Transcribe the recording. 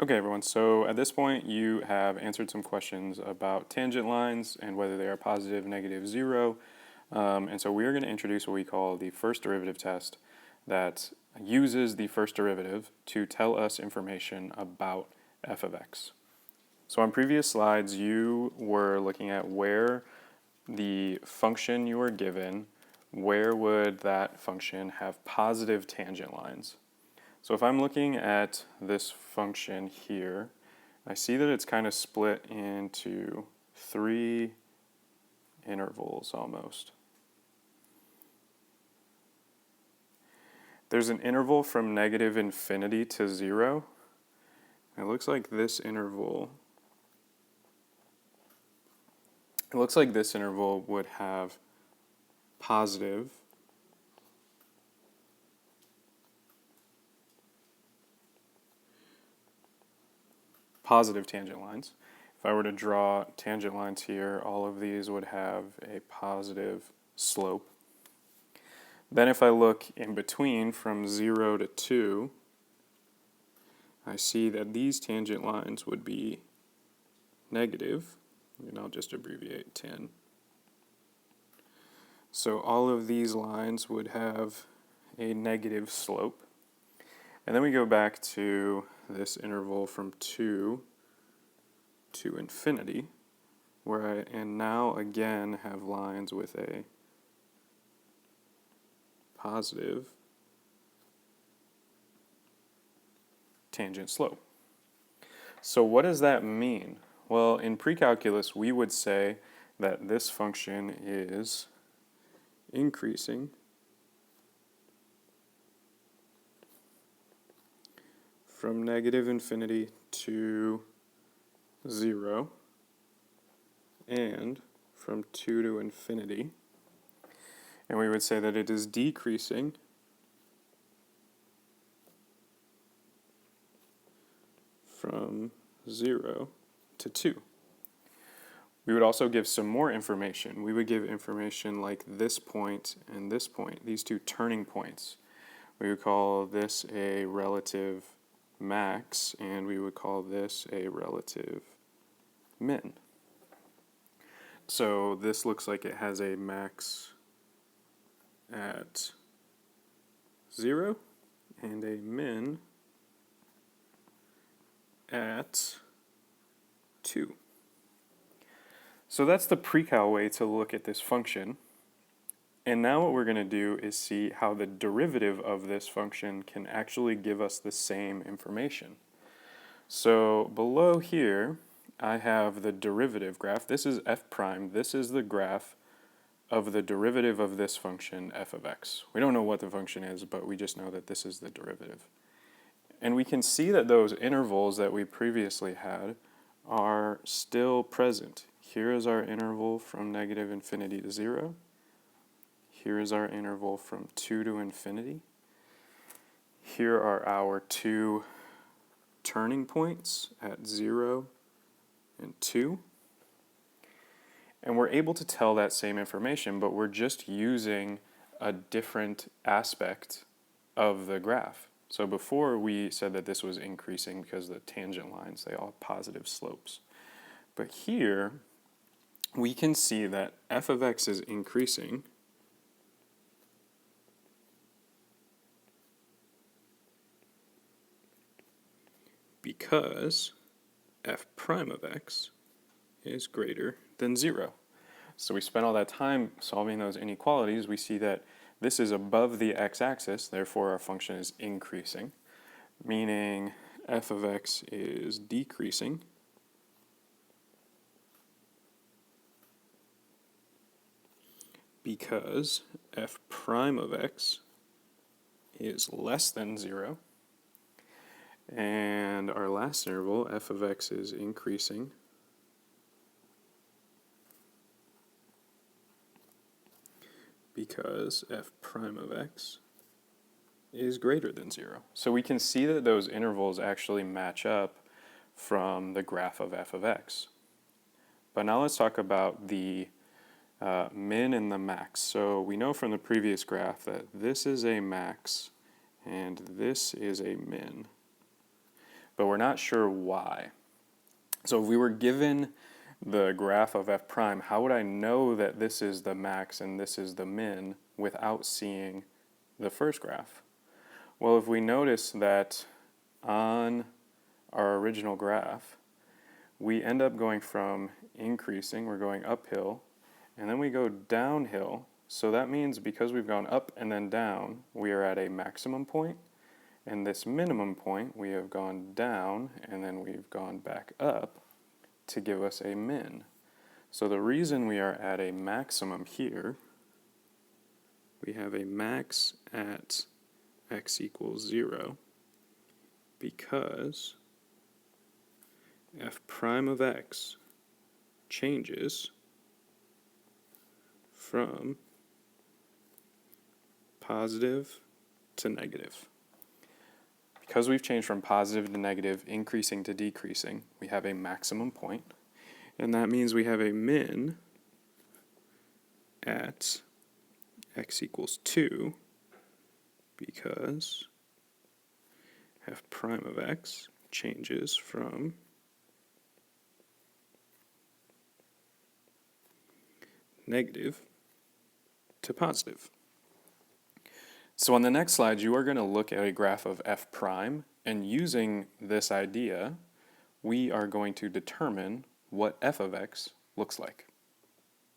Okay, everyone, so at this point you have answered some questions about tangent lines and whether they are positive, negative, zero. And so we are going to introduce what we call the first derivative test that uses the first derivative to tell us information about f of x. So on previous slides, you were looking at where the function you were given, where would that function have positive tangent lines? So if I'm looking at this function here, I see that it's kind of split into three intervals almost. There's an interval from negative infinity to 0. It looks like this interval would have positive tangent lines. If I were to draw tangent lines here, all of these would have a positive slope. Then if I look in between from 0 to 2, I see that these tangent lines would be negative, and I'll just abbreviate 10. So all of these lines would have a negative slope. And then we go back to this interval from 2 to infinity, where I now again have lines with a positive tangent slope. So what does that mean? Well, in pre-calculus, we would say that this function is increasing from negative infinity to 0 and from 2 to infinity. And we would say that it is decreasing from 0 to 2. We would also give some more information. We would give information like this point and this point, these two turning points. We would call this a relative max, and we would call this a relative min. So this looks like it has a max at 0 and a min at 2. So that's the pre-cal way to look at this function. And now what we're going to do is see how the derivative of this function can actually give us the same information. So below here, I have the derivative graph. This is f prime. This is the graph of the derivative of this function, f of x. We don't know what the function is, but we just know that this is the derivative. And we can see that those intervals that we previously had are still present. Here is our interval from negative infinity to 0. Here is our interval from 2 to infinity. Here are our two turning points at 0 and 2. And we're able to tell that same information, but we're just using a different aspect of the graph. So before we said that this was increasing because the tangent lines, they all have positive slopes. But here, we can see that f of x is increasing because f prime of x is greater than 0. So we spent all that time solving those inequalities. We see that this is above the x-axis, therefore our function is increasing, meaning f of x is decreasing because f prime of x is less than 0. And our last interval, f of x is increasing because f prime of x is greater than 0. So we can see that those intervals actually match up from the graph of f of x. But now let's talk about the min and the max. So we know from the previous graph that this is a max and this is a min. but we're not sure why. So if we were given the graph of f prime, how would I know that this is the max and this is the min without seeing the first graph? Well, if we notice that on our original graph, we end up going from increasing, we're going uphill, and then we go downhill. So that means because we've gone up and then down, we are at a maximum point, and this minimum point, we have gone down and then we've gone back up to give us a min. So the reason we are at a maximum here, we have a max at x equals 0 because f prime of x changes from positive to negative. Because we've changed from positive to negative, increasing to decreasing, we have a maximum point, and that means we have a min at x equals 2 because f prime of x changes from negative to positive. So on the next slide, you are going to look at a graph of f prime, and using this idea, we are going to determine what f of x looks like.